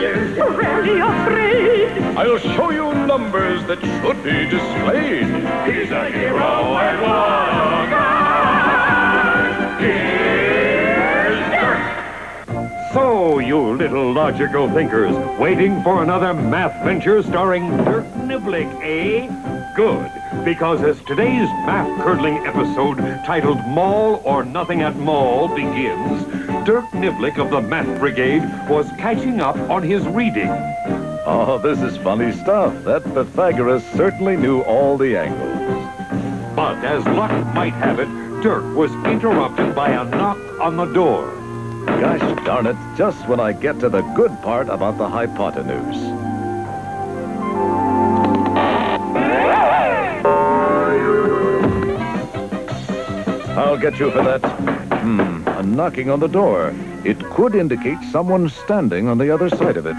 is really afraid. I'll show you numbers that should be displayed. He's a hero at one. Here's Dirk. So, you little logical thinkers, waiting for another math venture starring Dirk Niblick, eh? Good, because as today's math-curdling episode titled Mall or Nothing at Mall begins, Dirk Niblick of the Math Brigade was catching up on his reading. Oh, this is funny stuff. That Pythagoras certainly knew all the angles. But as luck might have it, Dirk was interrupted by a knock on the door. Gosh darn it, just when I get to the good part about the hypotenuse. I'll get you for that. A knocking on the door. It could indicate someone standing on the other side of it.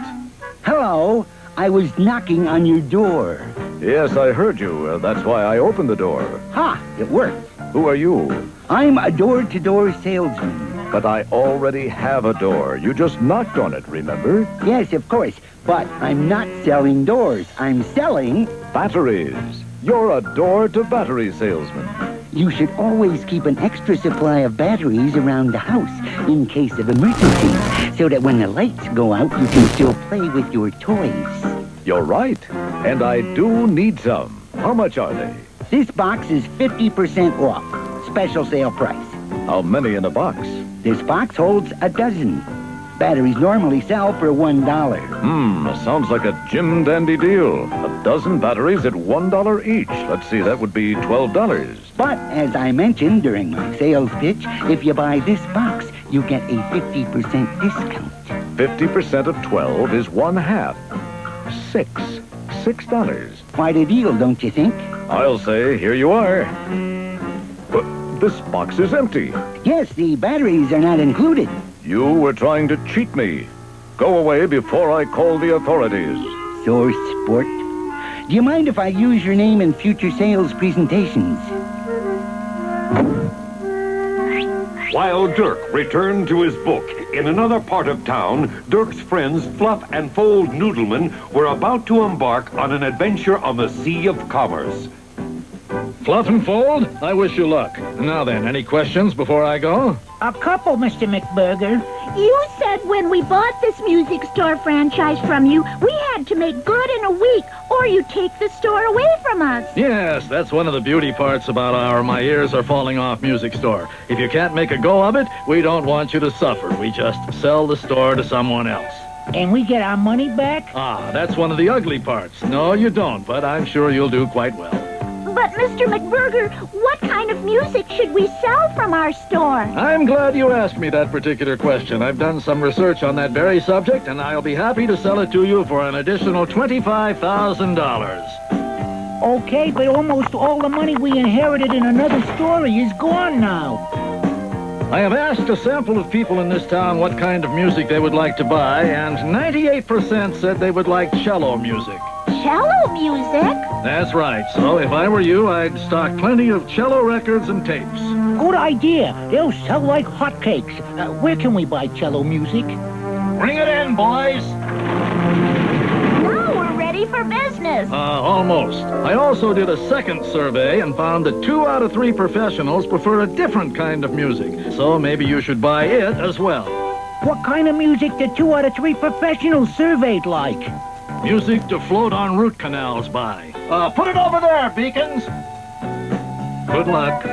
Hello, I was knocking on your door. Yes, I heard you. That's why I opened the door. Ha, it worked. Who are you? I'm a door-to-door salesman. But I already have a door. You just knocked on it, remember? Yes, of course. But I'm not selling doors. I'm selling... batteries. You're a door-to-battery salesman. You should always keep an extra supply of batteries around the house in case of emergencies, so that when the lights go out, you can still play with your toys. You're right. And I do need some. How much are they? This box is 50% off. Special sale price. How many in a box? This box holds a dozen. Batteries normally sell for $1. Sounds like a Jim Dandy deal. A dozen batteries at $1 each. Let's see, that would be $12. But, as I mentioned during my sales pitch, if you buy this box, you get a 50% discount. 50% of 12 is $1/2. $6. Quite a deal, don't you think? I'll say, here you are. But this box is empty. Yes, the batteries are not included. You were trying to cheat me. Go away before I call the authorities. Sore sport. Do you mind if I use your name in future sales presentations? While Dirk returned to his book, in another part of town, Dirk's friends FLUFF+FOLD Noodlemen were about to embark on an adventure on the Sea of Commerce. Fluff and Fold, I wish you luck. Now then, any questions before I go? A couple, Mr. McBurger. You said when we bought this music store franchise from you, we had to make good in a week, or you take the store away from us. Yes, that's one of the beauty parts about our My Ears Are Falling Off music store. If you can't make a go of it, we don't want you to suffer. We just sell the store to someone else. And we get our money back? Ah, that's one of the ugly parts. No, you don't, but I'm sure you'll do quite well. But, Mr. McBurger, what kind of music should we sell from our store? I'm glad you asked me that particular question. I've done some research on that very subject, and I'll be happy to sell it to you for an additional $25,000. Okay, but almost all the money we inherited in another story is gone now. I have asked a sample of people in this town what kind of music they would like to buy, and 98% said they would like cello music. Cello music? That's right. So if I were you, I'd stock plenty of cello records and tapes. Good idea. They'll sell like hotcakes. Where can we buy cello music? Bring it in, boys. Now we're ready for business. Almost. I also did a second survey and found that 2 out of 3 professionals prefer a different kind of music. So maybe you should buy it as well. What kind of music did 2 out of 3 professionals surveyed like? Music to float on root canals by. Put it over there, Beacons. Good luck.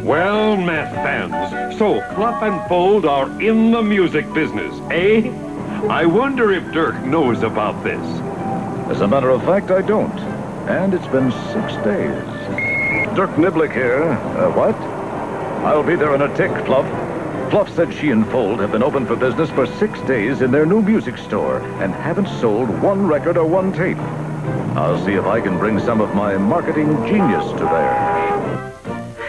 Well, math fans, so FLUFF+FOLD are in the music business, eh? I wonder if Dirk knows about this. As a matter of fact, I don't. And it's been 6 days. Dirk Niblick here. What? I'll be there in a tick, Fluff. Fluff said she and Fold have been open for business for 6 days in their new music store and haven't sold 1 record or 1 tape. I'll see if I can bring some of my marketing genius to bear.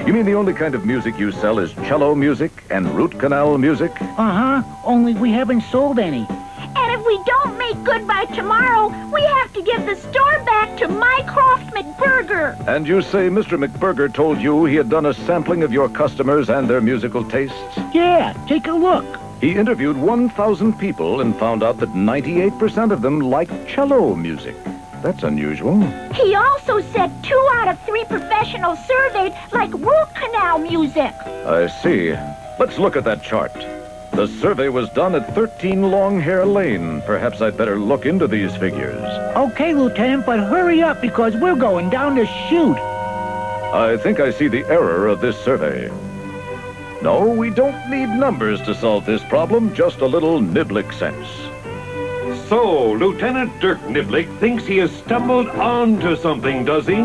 You mean the only kind of music you sell is cello music and root canal music? Uh-huh, only we haven't sold any. And if we don't make good by tomorrow, we have to give the store back to MYCROFT McBurger. And you say Mr. McBurger told you he had done a sampling of your customers and their musical tastes? Yeah, take a look. He interviewed 1,000 people and found out that 98% of them like cello music. That's unusual. He also said 2 out of 3 professionals surveyed like root canal music. I see. Let's look at that chart. The survey was done at 13 Longhair Lane. Perhaps I'd better look into these figures. Okay, Lieutenant, but hurry up because we're going down the chute. I think I see the error of this survey. No, we don't need numbers to solve this problem, just a little Niblick sense. So, Lieutenant Dirk Niblick thinks he has stumbled onto something, does he?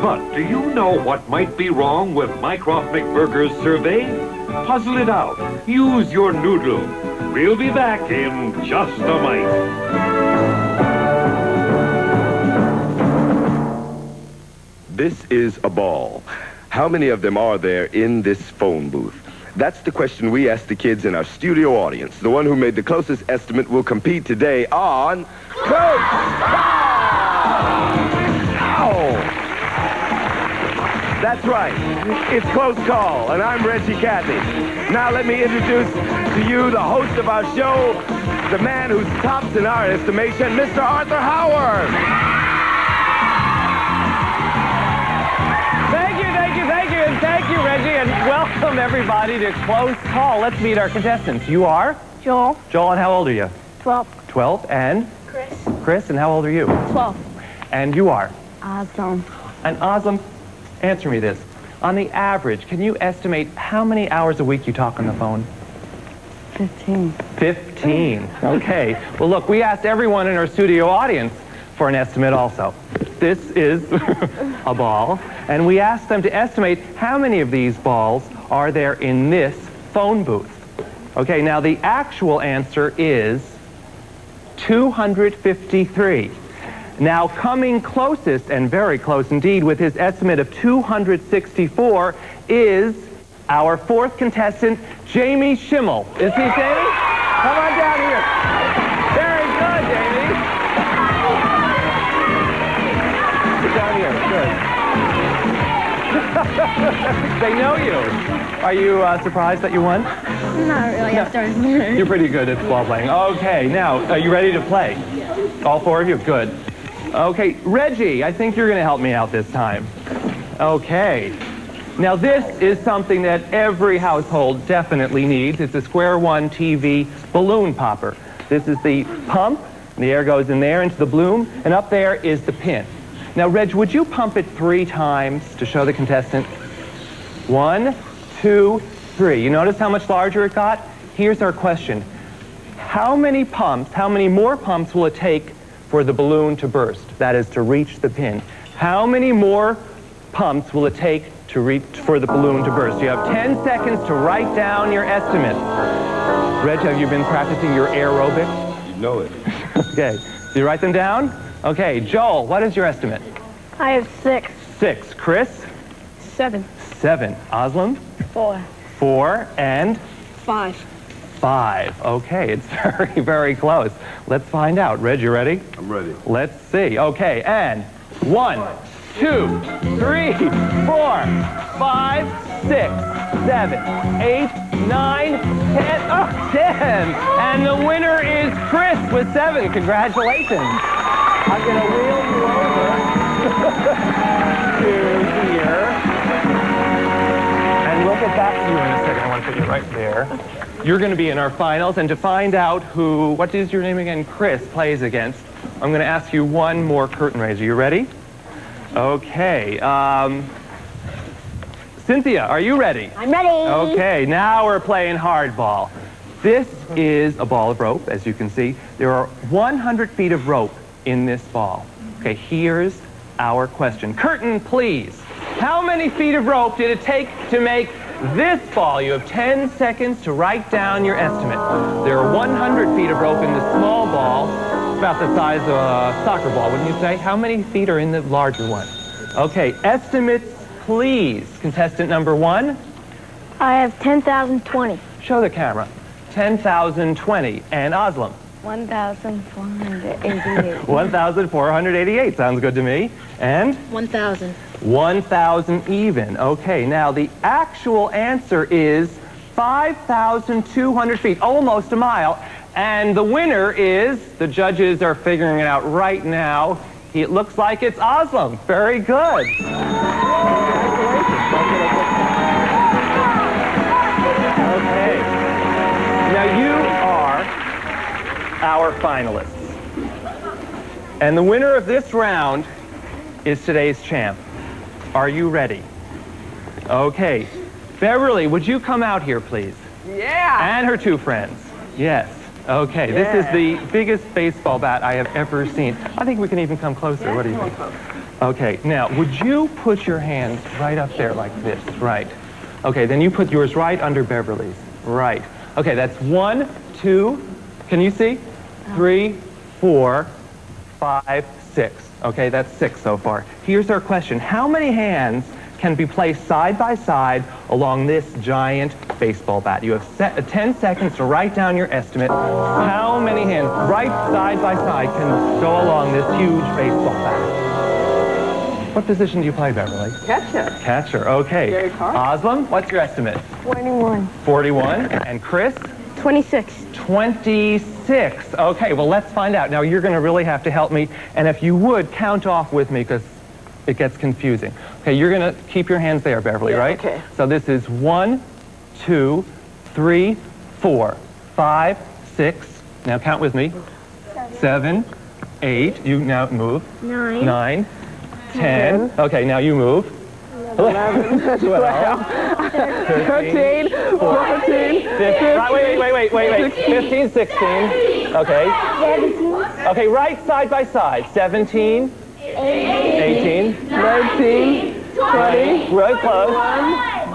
But do you know what might be wrong with Mycroft McBurger's survey? Puzzle it out. Use your noodle. We'll be back in just a mite. This is a ball. How many of them are there in this phone booth? That's the question we asked the kids in our studio audience. The one who made the closest estimate will compete today on Close Call! That's right. It's Close Call, and I'm Reggie Cathy. Now let me introduce to you the host of our show, the man who's tops in our estimation, Mr. Arthur Howard. Thank you, Reggie, and welcome everybody to Close Call. Let's meet our contestants. You are? Joel. Joel, and how old are you? 12. 12, and? Chris. Chris, and how old are you? 12. And you are? Awesome. And Aslam, answer me this. On the average, can you estimate how many hours a week you talk on the phone? 15. 15. Okay. Well, look, we asked everyone in our studio audience for an estimate also. This is a ball, and we asked them to estimate how many of these balls are there in this phone booth. Okay, now the actual answer is 253. Now coming closest, and very close indeed, with his estimate of 264 is our 4th contestant, Jamie Schimmel. Is he, Jamie? Come on down here. Very good, Jamie. Down here, good. They know you. Are you surprised that you won? Not really. No. You're pretty good at ball playing. Okay, now, are you ready to play? All 4 of you? Good. Okay, Reggie, I think you're going to help me out this time. Okay. Now, this is something that every household definitely needs. It's a Square One TV balloon popper. This is the pump. The air goes in there into the balloon, and up there is the pin. Now, Reg, would you pump it 3 times to show the contestant? 1, 2, 3. You notice how much larger it got? Here's our question. How many more pumps will it take for the balloon to burst? That is, to reach the pin. How many more pumps will it take for the balloon to burst? You have 10 seconds to write down your estimate. Reg, have you been practicing your aerobics? You know it. Okay. Do you write them down? Okay, Joel, what is your estimate? I have 6. 6. Chris? 7. 7. Aslam? 4. 4. And? 5. 5. Okay, it's very, very close. Let's find out. Reg, you ready? I'm ready. Let's see. Okay, and 1, 2, 3, 4, 5, 6, 7, 8, 9, 10. Oh, 10. And the winner is Chris with 7. Congratulations. I'm going to wheel you over to here. And we'll get back to you in a second. I want to put you right there. You're going to be in our finals. And to find out who, what is your name again, Chris, plays against, I'm going to ask you one more curtain raiser. You ready? Okay. Cynthia, are you ready? I'm ready. Okay, now we're playing hardball. This is a ball of rope, as you can see. There are 100 feet of rope in this ball. Okay, here's our question. Curtain, please. How many feet of rope did it take to make this ball? You have 10 seconds to write down your estimate. There are 100 feet of rope in the small ball, about the size of a soccer ball, wouldn't you say? How many feet are in the larger one? Okay, estimates, please. Contestant number 1. I have 10,020. Show the camera. 10,020. And Aslam? 1,488. 1,488. Sounds good to me. And? 1,000. 1,000 even. Okay, now the actual answer is 5,200 feet, almost a mile. And the winner is, the judges are figuring it out right now. It looks like it's Aslam. Very good. Okay. Now you are our finalists. And the winner of this round is today's champ. Are you ready? Okay. Beverly, would you come out here, please? Yeah. And her two friends. Yes. Okay. Yeah. This is the biggest baseball bat I have ever seen. I think we can even come closer. Yeah, what do you think? Okay. Now, would you put your hand right up there like this? Right. Okay. Then you put yours right under Beverly's. Right. Okay. That's 1, 2. Can you see? 3, 4, 5, 6. Okay. That's 6 so far. Here's our question. How many hands can be placed side by side along this giant baseball bat? You have 10 seconds to write down your estimate. How many hands, right side by side, can go along this huge baseball bat? What position do you play, Beverly? Catcher. Catcher, okay. Very hard. Aslam, what's your estimate? 41. 41. And Chris? 26. 26. Okay, well, let's find out. Now, you're going to really have to help me. And if you would, count off with me, because it gets confusing. Okay, you're going to keep your hands there, Beverly, Yeah, right? okay. So this is 1, 2, 3, 4, 5, 6. Now count with me. 7, 8. You now move. 9, 10. Okay, now you move. 11, 12, 13, 14, 15. Wait. 15, 16. Okay. 17. Okay, right side by side. 17. 18, 19, 20, really close.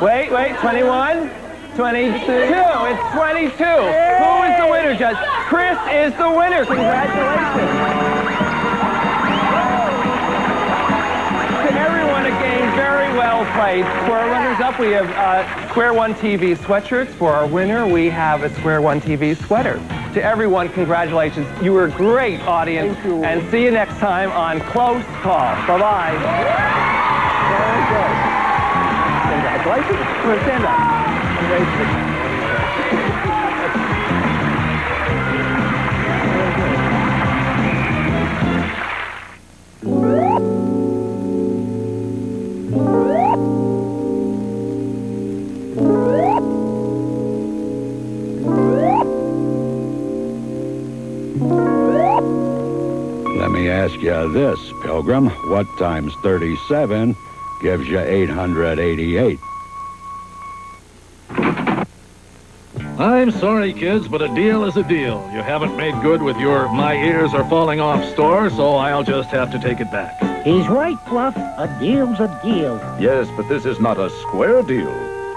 Wait, 21, 22. It's 22. Who is the winner, Judge? Chris is the winner. Congratulations. To everyone, a game very well played. For our runners-up, we have Square One TV sweatshirts. For our winner, we have a Square One TV sweater. To everyone, congratulations. You were a great audience. Thank you. And see you next time on Close Call. Bye-bye. Very good. Congratulations. Come on, stand up. Let me ask you this, Pilgrim. What times 37 gives you 888? I'm sorry, kids, but a deal is a deal. You haven't made good with your My Ears Are Falling Off store, so I'll just have to take it back. He's right, Fluff. A deal's a deal. Yes, but this is not a square deal.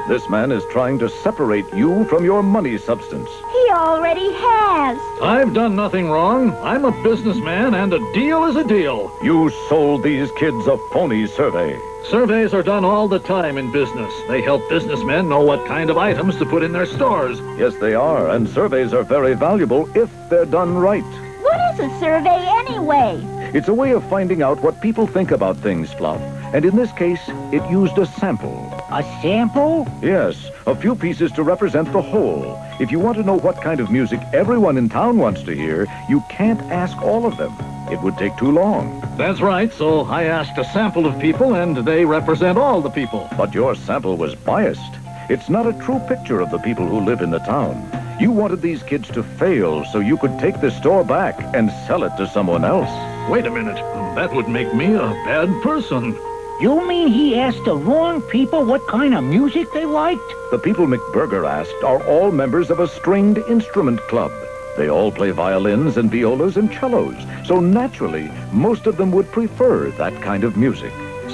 This man is trying to separate you from your money substance. He already has. I've done nothing wrong. I'm a businessman, and a deal is a deal. You sold these kids a phony survey. Surveys are done all the time in business. They help businessmen know what kind of items to put in their stores. Yes, they are, and surveys are very valuable if they're done right. What is a survey anyway? It's a way of finding out what people think about things, Fluff. And in this case, it used a sample. A sample? Yes, a few pieces to represent the whole. If you want to know what kind of music everyone in town wants to hear, you can't ask all of them. It would take too long. That's right, so I asked a sample of people, and they represent all the people. But your sample was biased. It's not a true picture of the people who live in the town. You wanted these kids to fail so you could take the store back and sell it to someone else. Wait a minute. That would make me a bad person. You mean he asked the wrong people what kind of music they liked? The people McBurger asked are all members of a stringed instrument club. They all play violins and violas and cellos, so naturally, most of them would prefer that kind of music.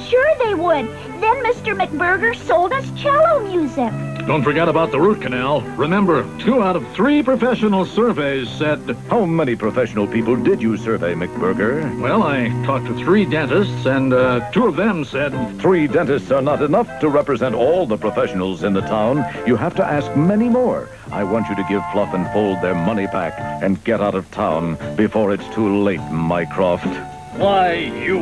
Sure they would. Then Mr. McBurger sold us cello music. Don't forget about the root canal. Remember, 2 out of 3 professional surveys said... How many professional people did you survey, McBurger? Well, I talked to 3 dentists, and 2 of them said... 3 dentists are not enough to represent all the professionals in the town. You have to ask many more. I want you to give Fluff and Fold their money back and get out of town before it's too late, Mycroft. Why, you...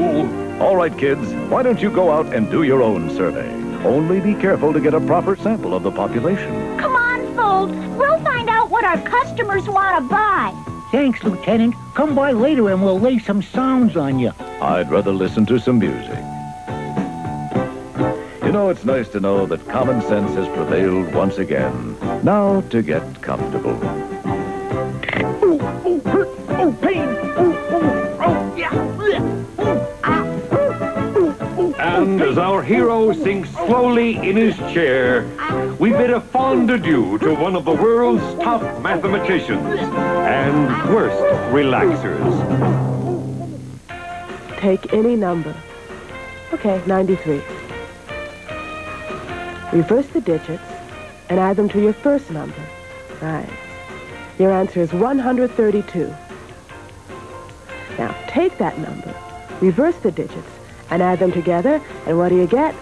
All right, kids, why don't you go out and do your own survey? Only be careful to get a proper sample of the population. Come on, FLUFF+FOLD, we'll find out what our customers want to buy. Thanks, Lieutenant. Come by later and we'll lay some sounds on you. I'd rather listen to some music. You know, it's nice to know that common sense has prevailed once again. Now to get comfortable. Oh, hurt. Oh, pain. Oh, yeah. And as our hero sinks slowly in his chair, we bid a fond adieu to one of the world's top mathematicians and worst relaxers. Take any number. Okay, 93. Reverse the digits and add them to your first number. Right. Your answer is 132. Now, take that number, reverse the digits, and add them together, and what do you get?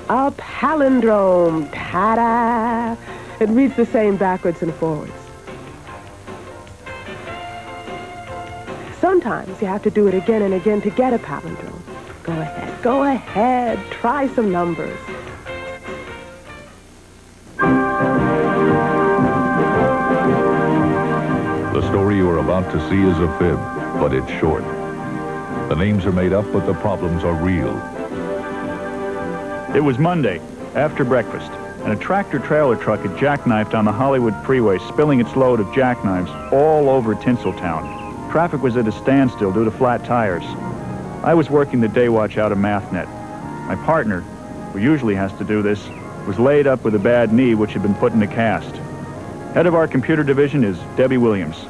A palindrome. Ta-da! It reads the same backwards and forwards. Sometimes you have to do it again and again to get a palindrome. Go ahead, try some numbers. The story you are about to see is a fib, but it's short. The names are made up, but the problems are real. It was Monday, after breakfast, and a tractor-trailer truck had jackknifed on the Hollywood freeway, spilling its load of jackknives all over Tinseltown. Traffic was at a standstill due to flat tires. I was working the day watch out of Mathnet. My partner, who usually has to do this, was laid up with a bad knee which had been put in a cast. Head of our computer division is Debbie Williams.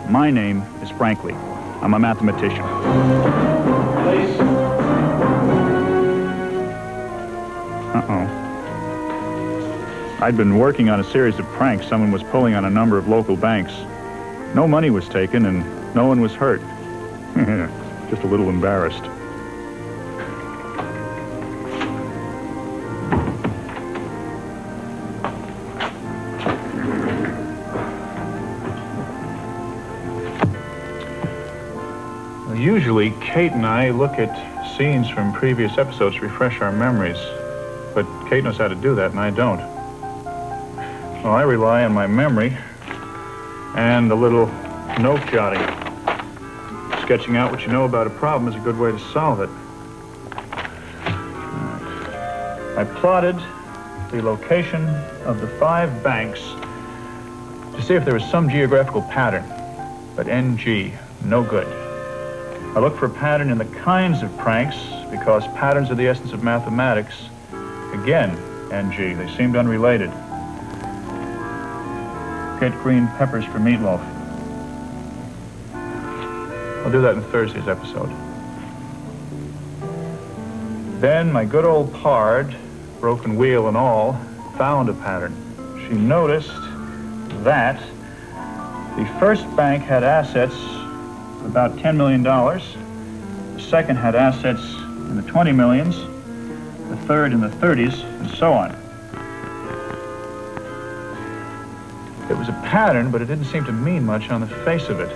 My name is Frankly. I'm a mathematician. Uh-oh. I'd been working on a series of pranks someone was pulling on a number of local banks. No money was taken and no one was hurt. Just a little embarrassed. Usually, Kate and I look at scenes from previous episodes to refresh our memories. But Kate knows how to do that, and I don't. Well, I rely on my memory and a little note jotting. Sketching out what you know about a problem is a good way to solve it. I plotted the location of the 5 banks to see if there was some geographical pattern. But NG, no good. I look for a pattern in the kinds of pranks because patterns are the essence of mathematics. Again, NG, they seemed unrelated. Get green peppers for meatloaf. I'll do that in Thursday's episode. Then my good old pard, broken wheel and all, found a pattern. She noticed that the first bank had assets about $10 million. The second had assets in the 20 millions, the third in the 30s, and so on. It was a pattern, but it didn't seem to mean much on the face of it.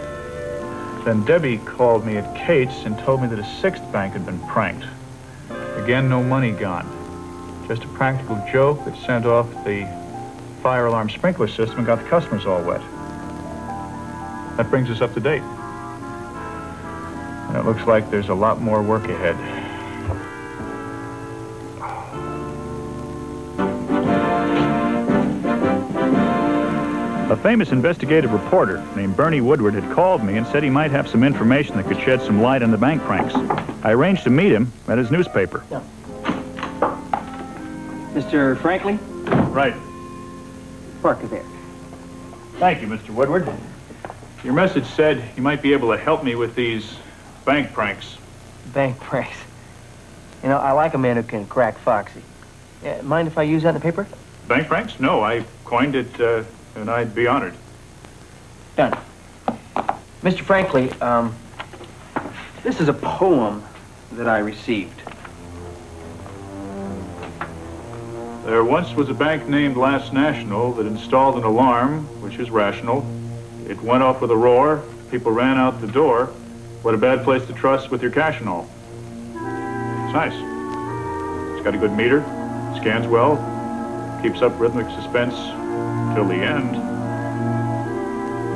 Then Debbie called me at Kate's and told me that a 6th bank had been pranked. Again, no money gone. Just a practical joke that sent off the fire alarm sprinkler system and got the customers all wet. That brings us up to date. And it looks like there's a lot more work ahead. A famous investigative reporter named Bernie Woodward had called me and said he might have some information that could shed some light on the bank pranks. I arranged to meet him at his newspaper. Yeah. Mr. Franklin? Right. Parker there. Thank you, Mr. Woodward. Your message said you might be able to help me with these bank pranks. Bank pranks? You know, I like a man who can crack foxy. Mind if I use that in the paper? Bank pranks? No, I coined it, and I'd be honored. Done. Mr. Frankly, this is a poem that I received. There once was a bank named Last National that installed an alarm, which is rational. It went off with a roar. People ran out the door. What a bad place to trust with your cash and all. It's nice. It's got a good meter, scans well, keeps up rhythmic suspense, till the end.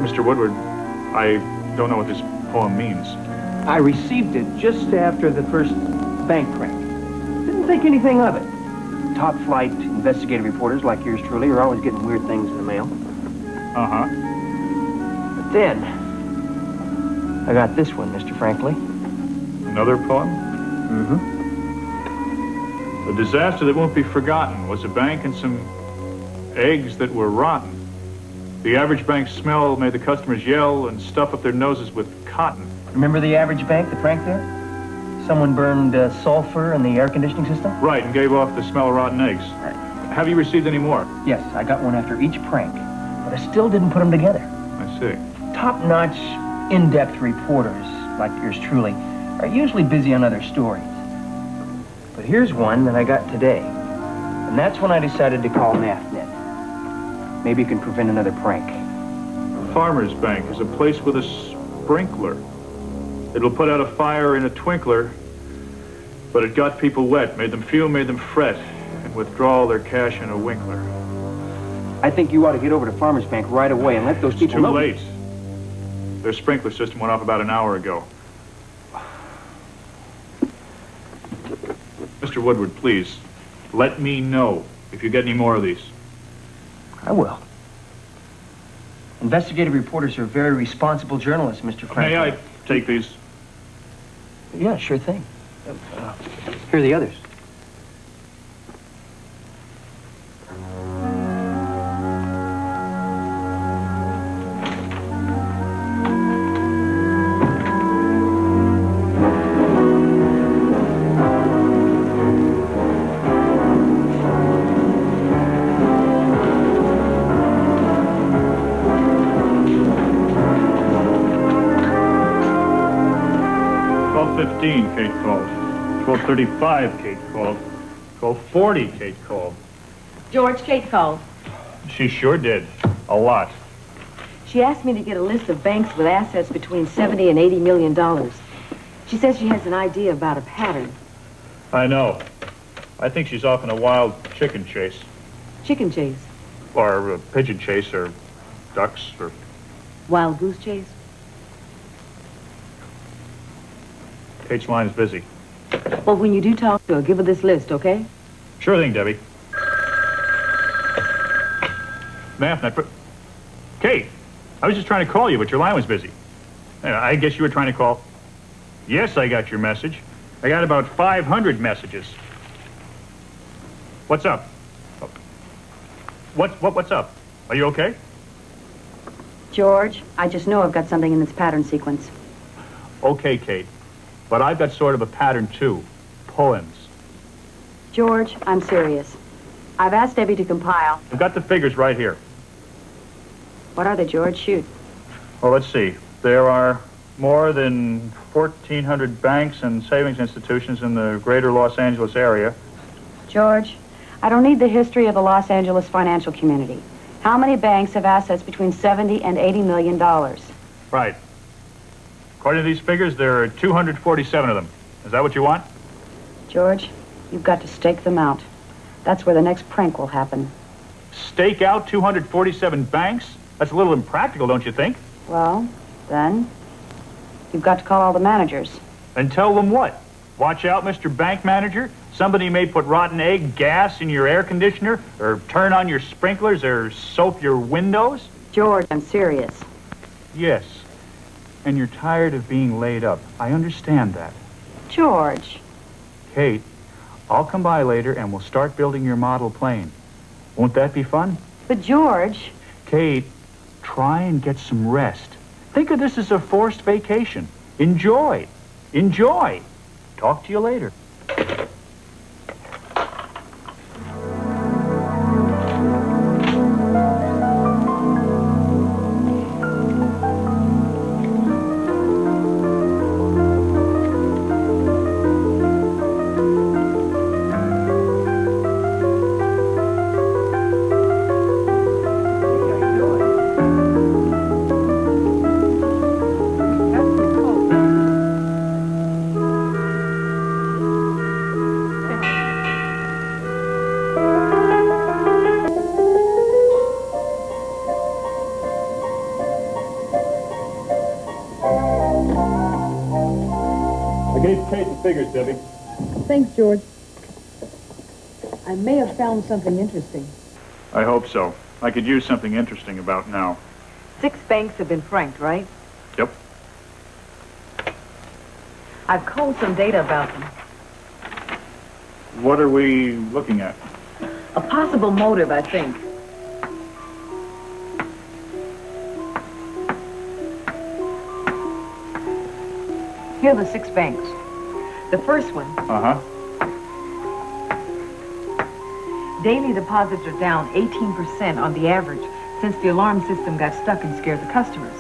Mr. Woodward, I don't know what this poem means. I received it just after the first bank prank. Didn't think anything of it. Top flight investigative reporters like yours truly are always getting weird things in the mail. Uh-huh. But then, I got this one, Mr. Franklin. Another poem? Mm-hmm. The disaster that won't be forgotten was a bank and some eggs that were rotten. The average bank smell made the customers yell and stuff up their noses with cotton. Remember the average bank, the prank there? Someone burned sulfur in the air conditioning system? Right, and gave off the smell of rotten eggs. Right. Have you received any more? Yes, I got one after each prank, but I still didn't put them together. I see. Top-notch, in-depth reporters, like yours truly, are usually busy on other stories. But here's one that I got today, and that's when I decided to call Mathnet. Maybe you can prevent another prank. Farmer's Bank is a place with a sprinkler. It'll put out a fire in a twinkler, but it got people wet, made them fume, made them fret, and withdraw their cash in a winkler. I think you ought to get over to Farmer's Bank right away and let those people know. It's too late. Their sprinkler system went off about an hour ago. Mr. Woodward, please, let me know if you get any more of these. I will. Investigative reporters are very responsible journalists, Mr. Franklin. May I take these? Yeah, sure thing. Here are the others. Kate called. 12:35, Kate called. 12:40, Kate called. George, Kate called. She sure did. A lot. She asked me to get a list of banks with assets between $70 and $80 million. She says she has an idea about a pattern. I know. I think she's off in a wild chicken chase. Chicken chase? Or a pigeon chase, or ducks, or... Wild goose chase? Kate's line is busy. Well, when you do talk to her, give her this list, okay? Sure thing, Debbie. Mathnet, Kate, I was just trying to call you, but your line was busy. I guess you were trying to call. Yes, I got your message. I got about 500 messages. What's up? What's up? Are you okay? George, I just know I've got something in this pattern sequence. Okay, Kate. But I've got sort of a pattern, too. Poems. George, I'm serious. I've asked Debbie to compile. I've got the figures right here. What are they, George? Shoot. Well, let's see. There are more than 1,400 banks and savings institutions in the greater Los Angeles area. George, I don't need the history of the Los Angeles financial community. How many banks have assets between $70 and $80 million? Right. According to these figures, there are 247 of them. Is that what you want? George, you've got to stake them out. That's where the next prank will happen. Stake out 247 banks? That's a little impractical, don't you think? Well, then, you've got to call all the managers. And tell them what? Watch out, Mr. Bank Manager. Somebody may put rotten egg gas in your air conditioner, or turn on your sprinklers, or soap your windows? George, I'm serious. Yes. And you're tired of being laid up. I understand that. George. Kate, I'll come by later and we'll start building your model plane. Won't that be fun? But George... Kate, try and get some rest. Think of this as a forced vacation. Enjoy. Enjoy. Talk to you later. I gave Kate the figures, Debbie. Thanks, George. I may have found something interesting. I hope so. I could use something interesting about now. 6 banks have been pranked, right? Yep. I've culled some data about them. What are we looking at? A possible motive, I think. Here are the 6 banks. The first one. Uh-huh. Daily deposits are down 18% on the average since the alarm system got stuck and scared the customers.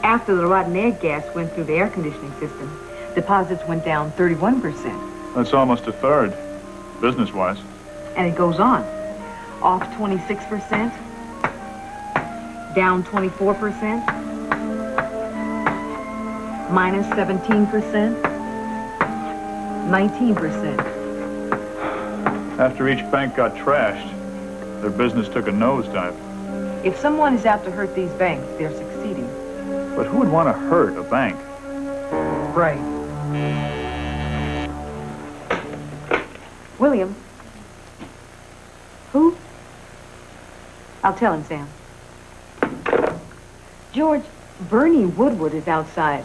After the rotten egg gas went through the air conditioning system, deposits went down 31%. That's almost a third, business-wise. And it goes on. Off 26%, down 24%, minus 17%, 19%. After each bank got trashed, their business took a nosedive. If someone is out to hurt these banks, they're succeeding. But who would want to hurt a bank? Right. William. Who? I'll tell him, Sam. George, Bernie Woodward is outside.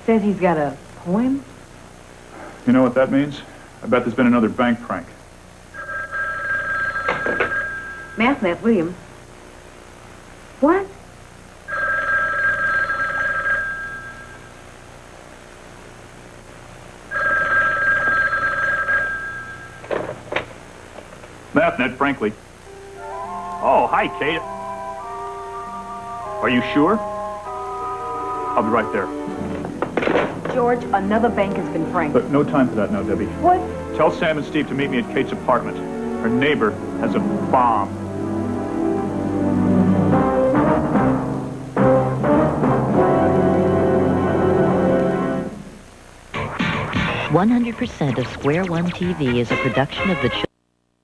Says he's got a poem. You know what that means? I bet there's been another bank prank. Mathnet, William. What? Mathnet, frankly. Oh, hi, Kate. Are you sure? I'll be right there. George, another bank has been pranked. But no time for that now, Debbie. What? Tell Sam and Steve to meet me at Kate's apartment. Her neighbor has a bomb. 100% of Square One TV is a production of the